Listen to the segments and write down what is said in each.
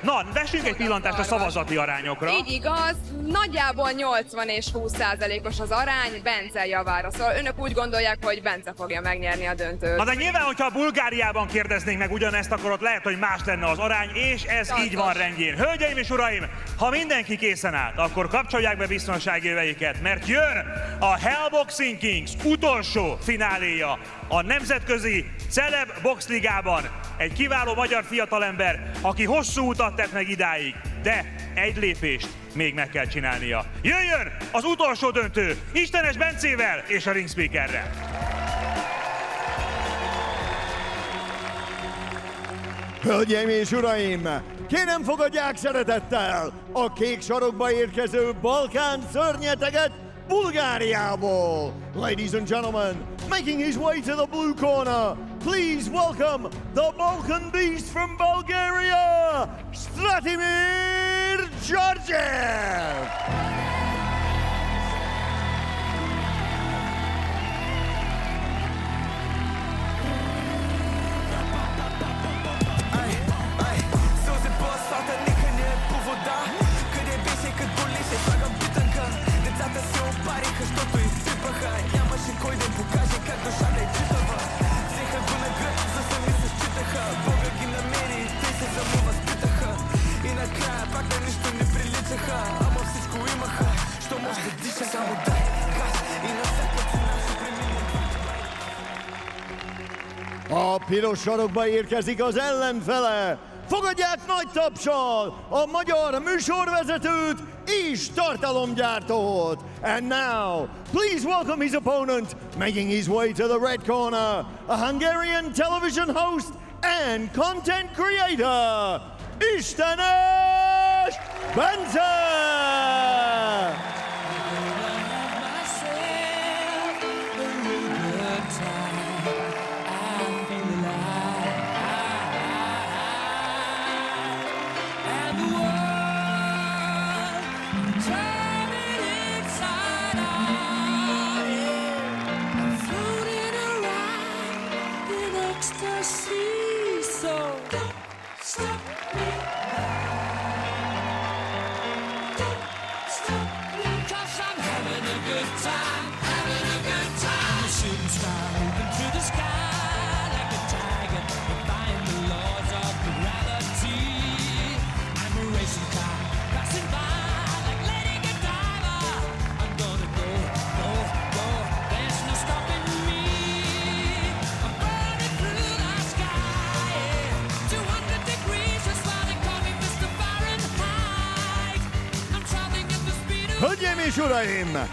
Na, vessünk egy pillantást a szavazati arányokra. Így igaz, nagyjából 80 és 20%-os az arány Bence javára. Szóval önök úgy gondolják, hogy Bence fogja megnyerni a döntőt. Na de nyilván, hogyha a Bulgáriában kérdeznénk meg ugyanezt, akkor ott lehet, hogy más lenne az arány, és ez így van rendjén. Hölgyeim és uraim, ha mindenki készen állt, akkor kapcsolják be biztonsági öveiket, mert jön a Hellboxing Kings utolsó fináléja a Nemzetközi Celeb Box Ligában. Egy kiváló magyar fiatalember, aki hosszú utat tett meg idáig, de egy lépést még meg kell csinálnia. Jöjjön az utolsó döntő Istenes Bencével és a ringspeakerrel. Hölgyeim és uraim, kérem fogadják szeretettel a kék sarokba érkező Balkán szörnyeteget Bulgáriából. Ladies and gentlemen, making his way to the blue corner, please welcome the Balkan Beast from Bulgaria, Stratimir Georgiev! A piros sarokba érkezik az ellenfele. Fogadják nagy tapssal a magyar műsorvezetőt és tartalomgyártót. And now, please welcome his opponent, making his way to the red corner, a Hungarian television host and content creator, Istenes Bence! Hölgyeim és uraim,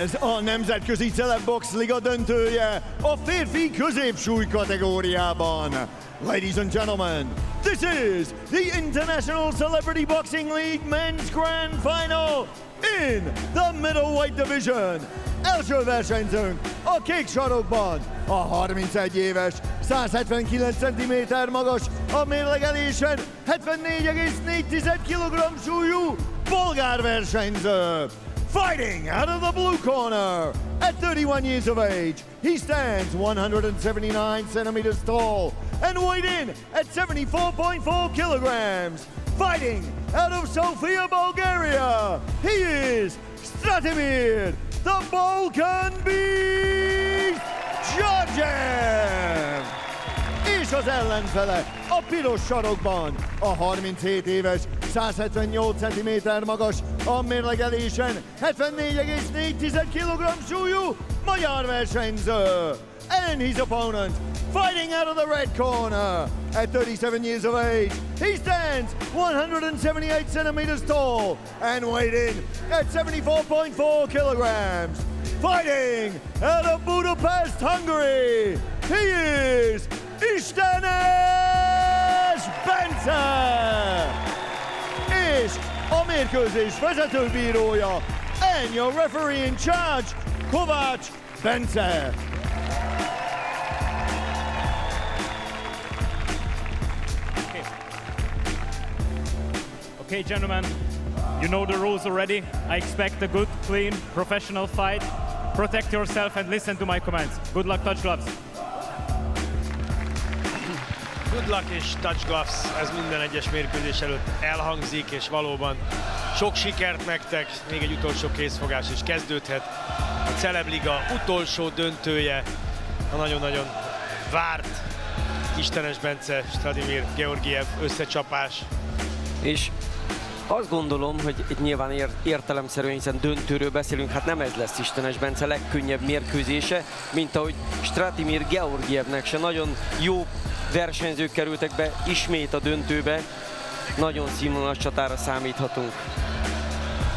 ez a Nemzetközi Celeb Box Liga döntője a férfi középsúly kategóriában. Ladies and gentlemen, this is the International Celebrity Boxing League Men's Grand Final in the Middleweight Division. Első versenyzőnk a kék sarokban, a 31 éves, 179 cm magas, a mérlegelésen 74,4 kg súlyú bolgár versenyző. Fighting out of the blue corner, at 31 years of age, he stands 179 centimeters tall and weighed in at 74.4 kilograms. Fighting out of Sofia, Bulgaria, he is Stratimir, the Balkan Beast Georgiev! És az ellenfele a piros sarokban, a 37 éves, 178 cm magas, a mérlegelésen 74,4 kg súlyú magyar versenyző. And his opponent, fighting out of the red corner, at 37 years of age, he stands 178 centimeters tall and weighed in at 74.4 kilograms. Fighting out of Budapest, Hungary, he is Istenes Bence! És a mérkőzés vezetőbírója, and your referee in charge, Kovács Bence. Okay, gentlemen, you know the rules already. I expect a good, clean, professional fight. Protect yourself and listen to my commands. Good luck, touch gloves. Good luck és touch gloves, ez minden egyes mérkőzés előtt elhangzik, és valóban sok sikert nektek, még egy utolsó készfogás is kezdődhet. A Celebliga utolsó döntője, a nagyon-nagyon várt Istenes Bence, Stradimir Georgiev összecsapás. És azt gondolom, hogy itt nyilván értelemszerűen, hiszen döntőről beszélünk, hát nem ez lesz Istenes Bence legkönnyebb mérkőzése, mint ahogy Stradimir Georgievnek se. Nagyon jó versenyzők kerültek be ismét a döntőbe, nagyon színvonalas csatára számíthatunk.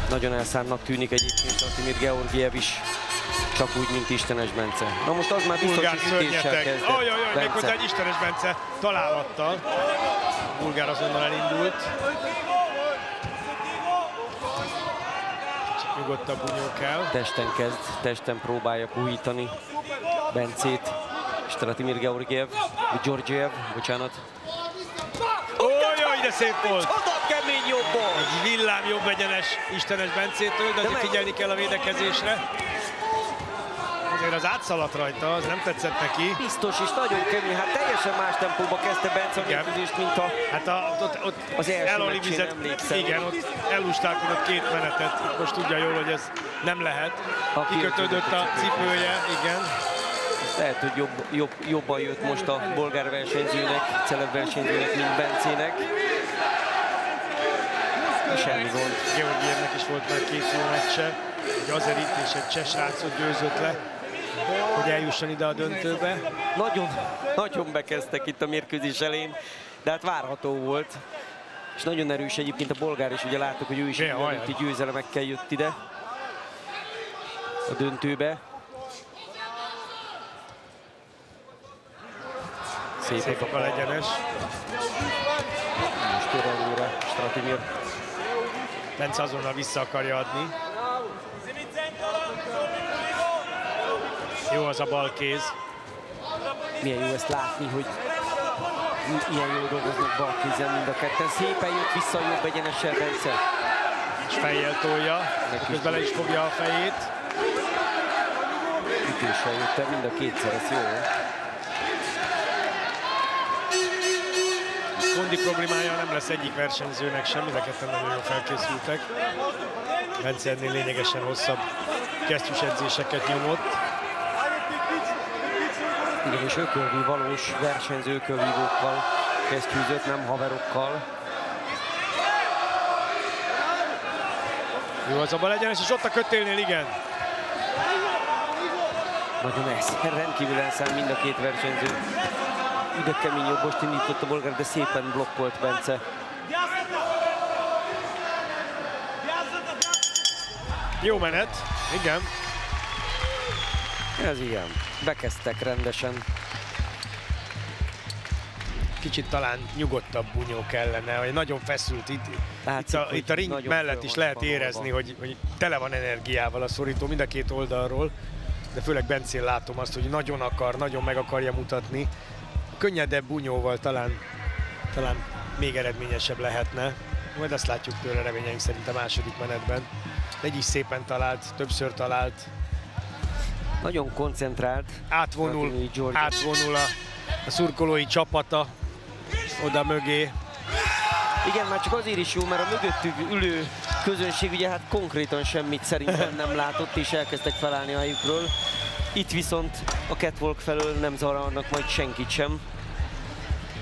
Nagyon elszánnak tűnik egyébként Stradimir Georgiev is, csak úgy, mint Istenes Bence. Na most az már biztos, hogy ütéssel kezdett. Ajajaj, méghozzá egy Istenes Bence találattal. Bulgár azonnal elindult. Kicsit nyugodtabb Bunyó kell. Testen kezd, testen próbálja puhítani Bencét. Stradimir Georgiev, bocsánat. Ojjaj, de szép volt! Oda kemény jobban! Egy villám jobb egyenes Istenes Bencétől, de azért figyelni kell a védekezésre. Azért az átszaladt rajta, az nem tetszett neki. Biztos és nagyon kemény, hát teljesen más tempóba kezdte Bence a mérkőzést, mint a... Hát ott az első elolivizett, emlékszem. igen, ott elustálkodott két menetet. Itt most tudja jól, hogy ez nem lehet. Kikötődött a cipője, igen. Lehet, hogy jobban jött most a bolgár versenyzőnek, celeb versenyzőnek, mint Bencének. Semmi gond. Georgievnek is volt már két jó meccse. Egy azerit és egy cseh srácot győzött le, hogy eljusson ide a döntőbe. Nagyon bekezdtek itt a mérkőzés elején, de hát várható volt. És nagyon erős egyébként a bolgár is, ugye láttuk, hogy ő is előtti győzelemekkel jött ide a döntőbe. Szép a bal egyenes. Most tér előre Stradimir. Bence azonnal vissza akarja adni. Jó az a bal kéz. Milyen jó ezt látni, hogy ilyen jól dolgoznak bal kézzel mind a ketten. Szépen jött vissza a jobb egyenessel Bence. És fejjel tolja, közben le is fogja a fejét. Ütéssel jött el mind a kétszer, ez jó. Kondi problémája nem lesz egyik versenyzőnek sem, mind a ketten nagyon jól felkészültek. Bence ennél lényegesen hosszabb kesztyűs edzéseket nyomott. Igen, és ökölvi valós versenyző ökölvívókkal kesztyűzött, nem haverokkal. Jó az a bal egyenes, és ott a kötélnél, igen. Nagyon rendkívül elszám mind a két versenyző. Ide kemény jobbost indított a bolgár, de szépen blokkolt Bence. Jó menet, igen. Ez igen, bekezdtek rendesen. Kicsit talán nyugodtabb Bunyó kellene, hogy nagyon feszült itt a ring mellett is lehet érezni, hogy tele van energiával a szorító mind a két oldalról, de főleg Bencén látom azt, hogy nagyon akar, nagyon meg akarja mutatni. Könnyedebb Bunyóval talán még eredményesebb lehetne. Majd azt látjuk tőle reményeink szerint a második menetben. De így is szépen talált, többször talált. Nagyon koncentrált. Átvonul a szurkolói csapata oda mögé. Igen, már csak azért is jó, mert a mögöttük ülő közönség ugye hát konkrétan semmit szerintem nem látott, és elkezdtek felállni a helyükről. Itt viszont a catwalk felől nem zavarnak majd senkit sem.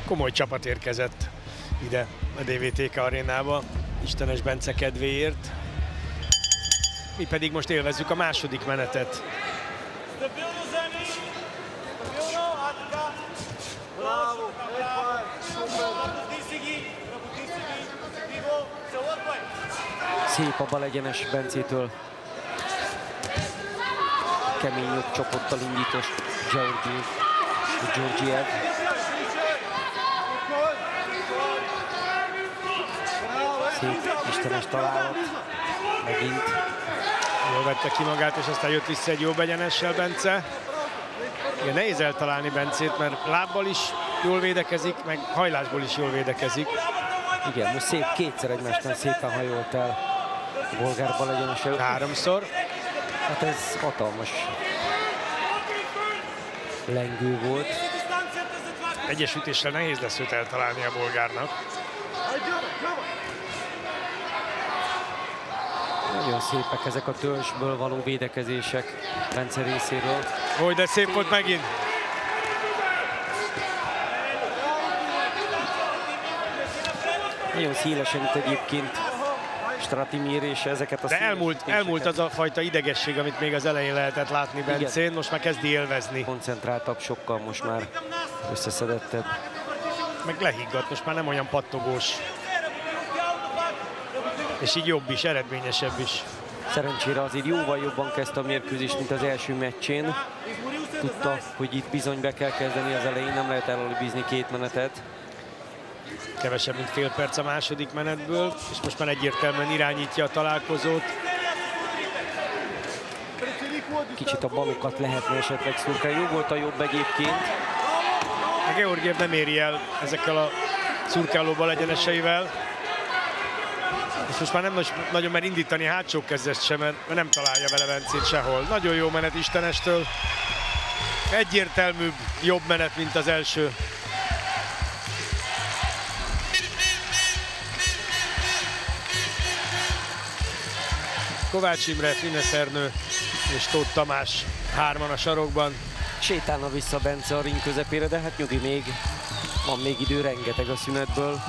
Komoly csapat érkezett ide a DVTK arénába, Istenes Bence kedvéért. Mi pedig most élvezzük a második menetet. Szép a bal egyenes Bencétől. Kemény jobb csapottal indítos Georgiev. Szép istenes találat. Megint. Jól vette ki magát, és aztán jött vissza egy jobb egyenessel Bence. Igen, nehéz eltalálni Bencét, mert lábbal is jól védekezik, meg hajlásból is jól védekezik. Igen, most szép kétszer egymásnál szépen hajolt el a bolgár bal egyenessel. Háromszor. Hát ez hatalmas lengő volt. Egyes ütéssel nehéz lesz őt eltalálni a bolgárnak. Nagyon szépek ezek a törzsből való védekezések Bence részéről. Hogy de szép volt megint. Nagyon szélesen itt egyébként Stratimir és ezeket a De elmúlt az a fajta idegesség, amit még az elején lehetett látni Bencén, most már kezdi élvezni. Koncentráltabb, sokkal most már összeszedettebb. Meg lehiggadt, most már nem olyan pattogós. És így jobb is, eredményesebb is. Szerencsére azért jóval jobban kezdte a mérkőzést, mint az első meccsén. Tudta, hogy itt bizony be kell kezdeni az elején, nem lehet elalibizni két menetet. Kevesebb, mint fél perc a második menetből, és most már egyértelműen irányítja a találkozót. Kicsit a balokat lehetne esetleg szurkálni. Jó volt a jobb egyébként. A Georgiev nem éri el ezekkel a szurkálóbal egyeneseivel. És most már nem nagyon mer indítani hátsó kezest sem, mert nem találja vele Bencét sehol. Nagyon jó menet Istenestől. Egyértelműbb, jobb menet, mint az első. Kovács Imre, Fines Ernő és Tóth Tamás hárman a sarokban. Sétálna vissza Bence a ring közepére, de hát nyugi még. Van még idő, rengeteg a szünetből.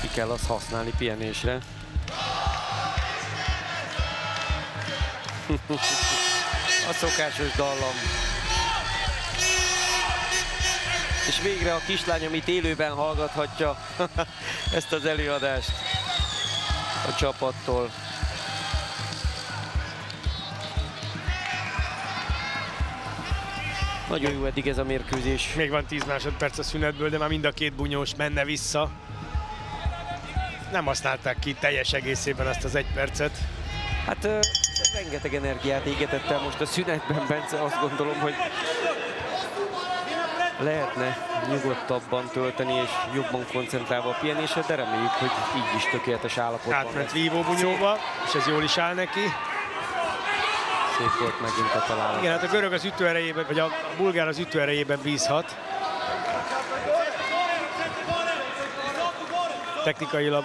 Ki kell azt használni pihenésre. A szokásos dallam. És végre a kislány, amit élőben hallgathatja ezt az előadást a csapattól. Nagyon jó eddig ez a mérkőzés. Még van 10 másodperc a szünetből, de már mind a két bunyós menne vissza. Nem használták ki teljes egészében azt az 1 percet. Hát rengeteg energiát égetett el most a szünetben Bence, azt gondolom, hogy lehetne nyugodtabban tölteni és jobban koncentrálva a pihenésre, de reméljük, hogy így is tökéletes állapotban Átment vívó bunyóba, és ez jól is áll neki. Szép volt megint a találat. Igen, hát a görög az ütőerejében, vagy a bulgár az ütőerejében bízhat. Technikailag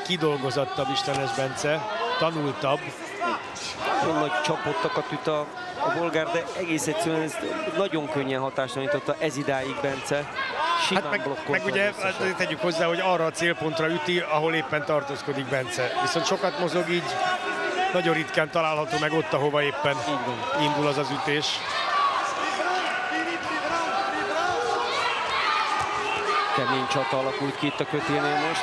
kidolgozottabb Istenes Bence, tanultabb. Nagyon nagy csapottakat üt a bolgár, de egész egyszerűen ez nagyon könnyen hatástalanította ez idáig Bence. Hát meg ugye tegyük hozzá, hogy arra a célpontra üti, ahol éppen tartózkodik Bence. Viszont sokat mozog, így nagyon ritkán található meg ott, ahova éppen indul az az ütés. Kemény csata alakult ki itt a kötélnél most.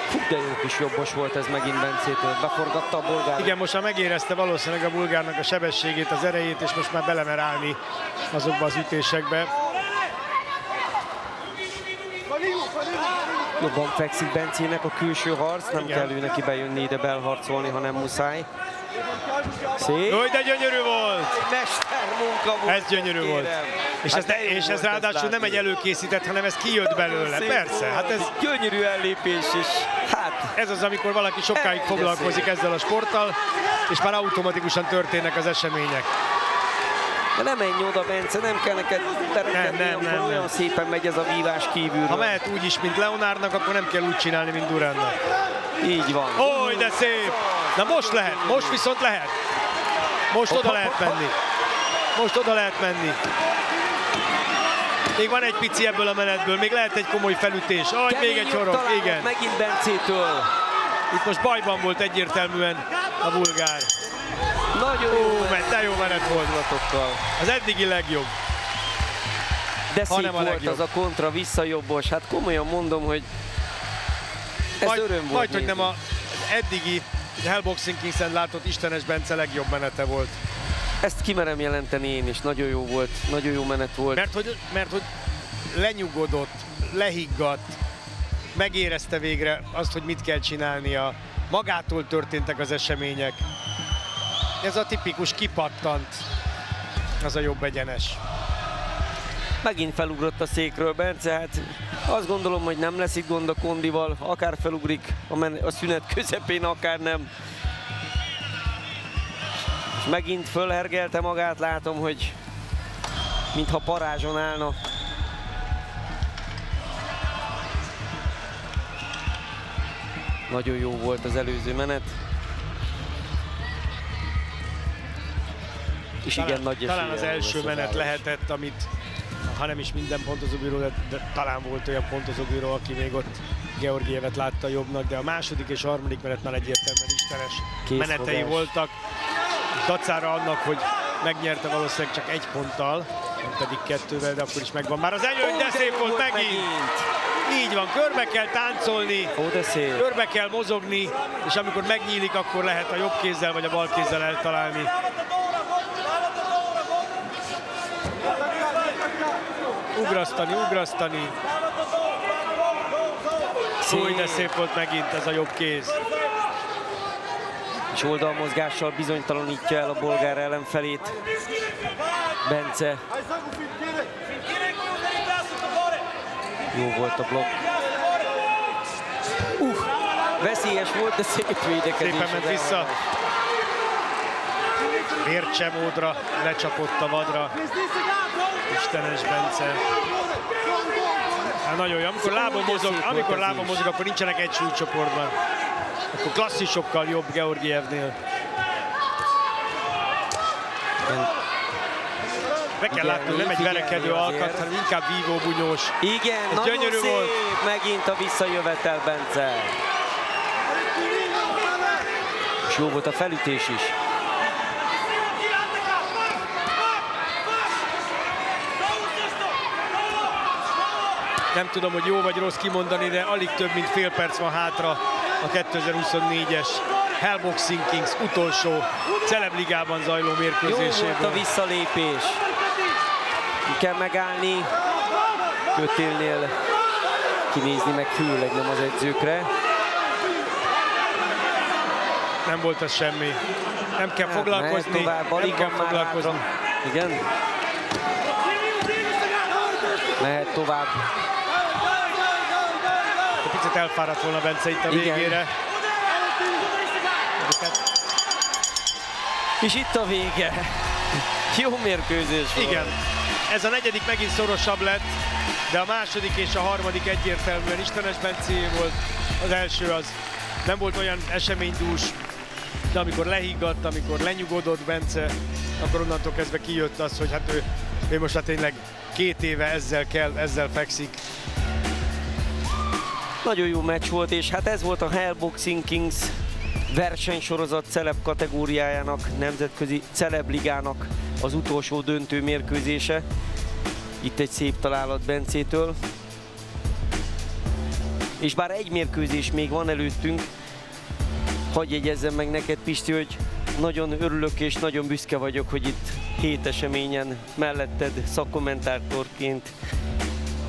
Fú, de jó kis jobbos volt ez megint Bencétől. Beforgatta a bolgár. Igen, most már megérezte valószínűleg a bulgárnak a sebességét, az erejét, és most már belemer állni azokba az ütésekbe. Jobban fekszik Bencének a külső harc, nem Igen. kell ő neki bejönni ide belharcolni, hanem muszáj. Szép. Jó, de gyönyörű volt! Mestermunka volt. Ez gyönyörű kérem. volt. És, Hát és ez ráadásul nem egy előkészített, hanem ez kijött belőle. Szép Persze, volt. hát ez, Gyönyörű ellépés is. Hát, ez az, amikor valaki sokáig foglalkozik ezzel a sporttal, és már automatikusan történnek az események. de nem menj oda, Bence, nem kell neked teremteni, Nem. olyan szépen megy ez a vívás kívülről. Ha mehet úgy is, mint Leonárnak, akkor nem kell úgy csinálni, mint Durannak. Így van. Ó, de szép! Na most lehet, most viszont lehet. Most oda lehet menni. Most oda lehet menni. Még van egy pici ebből a menetből, még lehet egy komoly felütés. Még egy horog, igen. Megint Bencétől. Itt most bajban volt egyértelműen a bulgár. Nagyon jó De jó menet volt. mozdulatokkal. Az eddigi legjobb. De szép nem a volt legjobb. az a kontra visszajobbos. Hát komolyan mondom, hogy ez öröm volt Majd, hogy nézni. nem az eddigi Hellboxing Kings-en látott Istenes Bence legjobb menete volt. Ezt kimerem jelenteni én is. Nagyon jó volt, nagyon jó menet volt. Mert hogy lenyugodott, lehiggadt, megérezte végre azt, hogy mit kell csinálnia. Magától történtek az események. Ez a tipikus kipattant, az a jobb egyenes. Megint felugrott a székről Bence, hát azt gondolom, hogy nem lesz itt gond a kondival, akár felugrik a szünet közepén, akár nem. És megint fölhergelte magát, látom, hogy mintha parázson állna. Nagyon jó volt az előző menet. És igen, nagy eséllyel talán az első lesz menet állás. lehetett, amit, ha nem is minden pontozóbíró, de talán volt olyan pontozóbíró, aki még ott Georgievet látta jobbnak, de a második és a harmadik menet már egyértelműen istenes menetei voltak. Dacára annak, hogy megnyerte valószínűleg csak 1 ponttal, nem pedig 2-vel, de akkor is megvan. Már az előny, de szép volt megint! Így van, körbe kell táncolni, körbe kell mozogni, és amikor megnyílik, akkor lehet a jobb kézzel vagy a bal kézzel eltalálni. Ugrasztani, ugrasztani. Fúj, de szép volt megint ez a jobb kéz. És oldalmozgással bizonytalanítja el a bolgár ellenfelét. Bence. Jó volt a blokk. Veszélyes volt, de szép védekezés. Szépen ment vissza. Vércsemódra lecsapott a vadra. Istenes Bence. Hát nagyon jó. Amikor lábon mozog, akkor nincsenek egy súlycsoportban. Akkor klasszisokkal jobb Georgievnél. Be kell látni, nem egy verekedő alkat, hanem inkább vívóbunyós. Igen, ez nagyon gyönyörű szép volt. Megint a visszajövetel Bence. És jó volt a felütés is. Nem tudom, hogy jó vagy rossz kimondani, de alig több mint fél perc van hátra a 2024-es Hellboxing Kings utolsó celebligában zajló mérkőzéséből. Jó volt a visszalépés. Ki kell megállni. Kötélnél kinézni, meg főleg nem az edzőkre. Nem volt az semmi. Nem kell foglalkozni. Nem kell foglalkozni. Igen. Mehet tovább. Egy picit elfáradt volna Bence itt a végére. És itt a vége. Jó mérkőzés volt. Igen. Ez a negyedik megint szorosabb lett, de a második és a harmadik egyértelműen Istenes Bencéjé volt. Az első az nem volt olyan eseménydús, de amikor lehiggadt, amikor lenyugodott Bence, akkor onnantól kezdve kijött az, hogy hát ő most hát tényleg 2 éve ezzel fekszik. Nagyon jó meccs volt, és hát ez volt a Hellboxing Kings versenysorozat celeb kategóriájának, nemzetközi celebligának az utolsó döntő mérkőzése. Itt egy szép találat Bencétől. És bár egy mérkőzés még van előttünk, hadd jegyezzem meg neked, Pisti, hogy nagyon örülök és nagyon büszke vagyok, hogy itt 7 eseményen melletted szakkommentátorként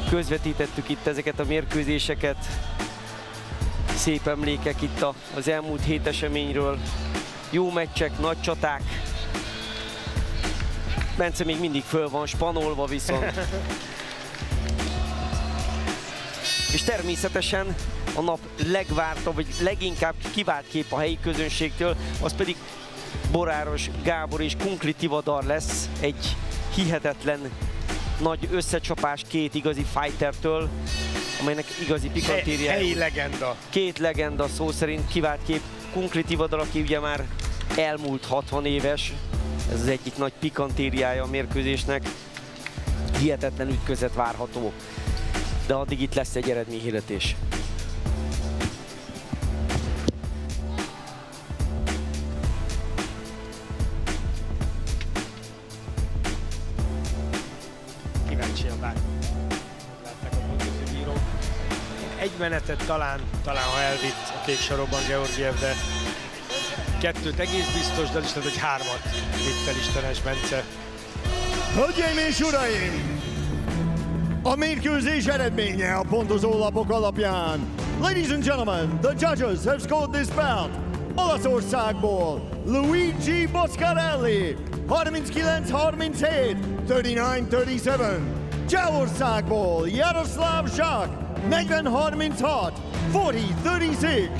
közvetítettük itt ezeket a mérkőzéseket. Szép emlékek itt az elmúlt 7 eseményről. Jó meccsek, nagy csaták. Bence még mindig föl van spanolva viszont. És természetesen a nap legvártabb, vagy leginkább kivált kép a helyi közönségtől, az pedig Boráros Gábor és Kunkli Tivadar lesz. Egy hihetetlen nagy összecsapás 2 igazi fightertől, amelynek igazi pikantériája. Helyi legenda. 2 legenda szó szerint kivált kép. Kunkli Tivadar, aki ugye már elmúlt 60 éves. Ez az egyik nagy pikantériája a mérkőzésnek. Hihetetlen ütközet várható. De addig itt lesz egy eredményhirdetés. Kíváncsian várjuk. Látták a pontozóbírók. Egy menetet talán ha elvitt a kék sarokban Georgiev, de 2 egész biztos, de az is lehet, hogy 3-at vitt el Istenes Bence. Hölgyeim és uraim! A mérkőzés eredménye a pontozólapok alapján. Ladies and gentlemen, the judges have scored this bout. Olaszországból Luigi Boscarelli 39-37, 39-37. Csehországból Jaroszláv Zsák 40-36, 40-36.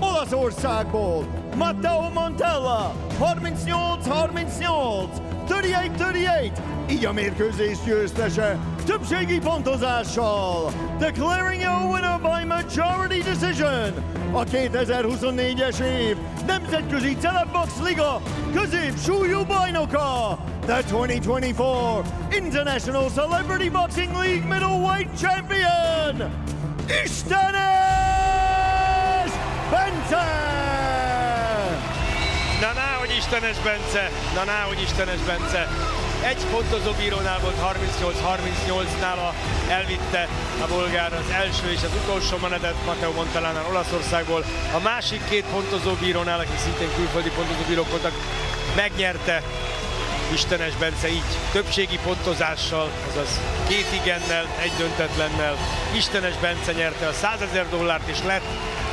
Olaszországból Matteo Montella 38-38, 38-38. így a mérkőzés győztese többségi pontozással. Declaring a winner by majority decision, a 2024-es év Nemzetközi Celebbox Liga középsúlyú bajnoka, the 2024 International Celebrity Boxing League Middleweight Champion, Istenes Bence! Na náhogy Istenes Bence, na náhogy Istenes Bence. Egy pontozó bírónál volt 38-38-nál, elvitte a bolgár az első és az utolsó menetet Matteo Montalánál Olaszországból. A másik két pontozó bírónál, akik szintén külföldi pontozó bírók voltak, megnyerte Istenes Bence így többségi pontozással, azaz 2 igennel, 1 döntetlennel. Istenes Bence nyerte a $100,000 és lett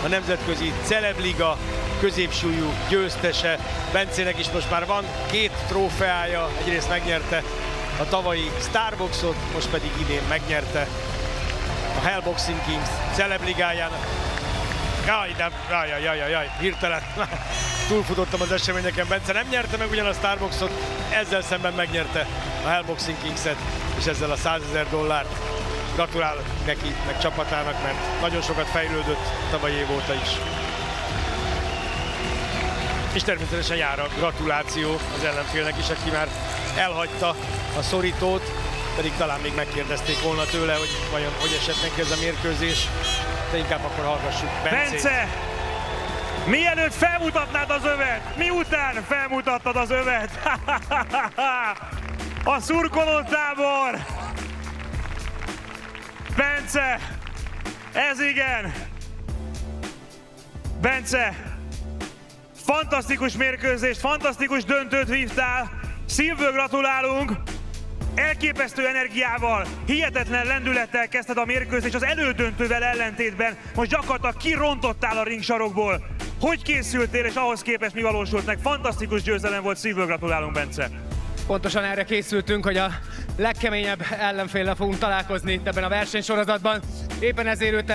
a Nemzetközi Celebliga középsúlyú győztese. Bencének is most már van 2 trófeája, egyrészt megnyerte a tavalyi Starboxot, most pedig idén megnyerte a Hell Boxing Kings Celebligájának. Jaj, hirtelen túlfutottam az eseményeken. Bence nem nyerte meg ugyan a Starboxot, ezzel szemben megnyerte a Hell Boxing Kingset, és ezzel a $100,000. Gratulálok neki, meg csapatának, mert nagyon sokat fejlődött tavalyi év óta is. És természetesen jár a gratuláció az ellenfélnek is, aki már elhagyta a szorítót, pedig talán még megkérdezték volna tőle, hogy vajon hogy esett neki ez a mérkőzés, de inkább akkor hallgassuk Bencét. Bence, mielőtt felmutatnád az övet, miután felmutattad az övet, a szurkolótábor, Bence, ez igen, Bence, fantasztikus mérkőzést, fantasztikus döntőt vívtál, szívből gratulálunk, elképesztő energiával, hihetetlen lendülettel kezdted a mérkőzést az elődöntővel ellentétben, most gyakorlatilag kirontottál a ringsarokból. Hogy készültél és ahhoz képest mi valósult meg? Fantasztikus győzelem volt, szívből gratulálunk, Bence. Pontosan erre készültünk, hogy a legkeményebb ellenféllel fogunk találkozni itt ebben a versenysorozatban. Éppen ezért őt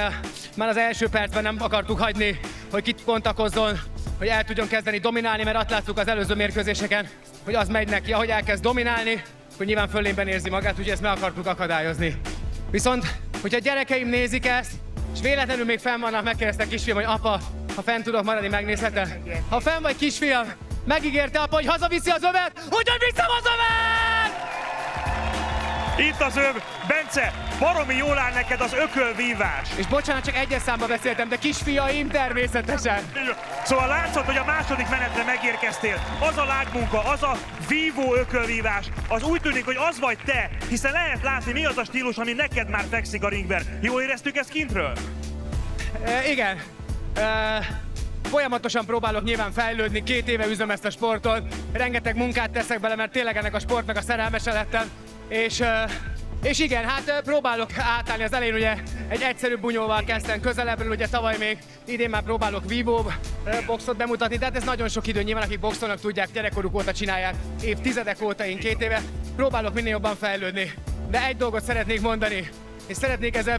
már az első percben nem akartuk hagyni, hogy kibontakozzon, hogy el tudjon kezdeni dominálni, mert azt láttuk az előző mérkőzéseken, hogy az megy neki, ahogy elkezd dominálni, hogy nyilván fölénben érzi magát, úgyhogy ezt meg akartuk akadályozni. Viszont, hogyha a gyerekeim nézik ezt, és véletlenül még fenn vannak, megkérdeztek kisfiam, hogy apa, ha fenn tudok maradni, megnézhetem? Ha fenn vagy kisfiam, megígérte apa, hogy hazaviszi az övet, úgyhogy viszem az övet! Itt az öv, Bence, baromi jól áll neked az ökölvívás. És bocsánat, csak egyes számba beszéltem, de kisfiaim természetesen. Szóval látszott, hogy a második menetre megérkeztél. Az a lágmunka, az a vívó ökölvívás, az úgy tűnik, hogy az vagy te, hiszen lehet látni, mi az a stílus, ami neked már fekszik a ringben. Jól éreztük ezt kintről? Igen. Folyamatosan próbálok nyilván fejlődni, 2 éve üzöm ezt a sportot, rengeteg munkát teszek bele, mert tényleg ennek a sportnak a szerelmese lettem. És igen, hát próbálok átállni. Az elején ugye egy egyszerűbb bunyóval kezdtem közelebbről, ugye tavaly még, idén már próbálok vívó boxot bemutatni, de hát ez nagyon sok idő, nyilván akik boxolnak tudják, gyerekkoruk óta csinálják, évtizedek óta, én 2 éve, próbálok minél jobban fejlődni. De egy dolgot szeretnék mondani, és szeretnék ezzel,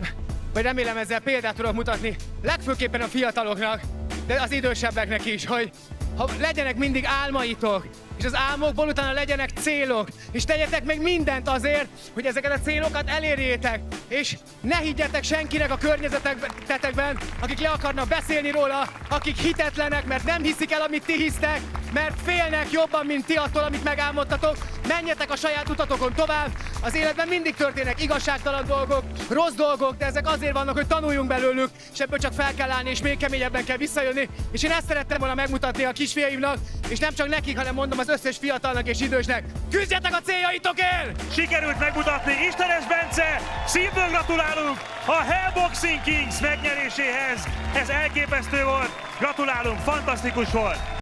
vagy remélem ezzel példát tudok mutatni, legfőképpen a fiataloknak, de az idősebbeknek is, hogy ha legyenek mindig álmaitok, és az álmokból utána legyenek célok, és tegyetek meg mindent azért, hogy ezeket a célokat elérjétek, és ne higgyetek senkinek a környezetetekben, akik le akarnak beszélni róla, akik hitetlenek, mert nem hiszik el, amit ti hisztek, mert félnek jobban, mint ti attól, amit megálmodtatok. Menjetek a saját utatokon tovább, az életben mindig történnek igazságtalan dolgok, rossz dolgok, de ezek azért vannak, hogy tanuljunk belőlük, és ebből csak fel kell állni, és még keményebben kell visszajönni, és én ezt szerettem volna megmutatni a kisfiaimnak, és nem csak nekik, hanem mondom az összes fiatalnak és idősnek, küzdjetek a céljaitokért! Sikerült megmutatni, Istenes Bence, szívből gratulálunk a Hell Boxing Kings megnyeréséhez. Ez elképesztő volt, gratulálunk, fantasztikus volt!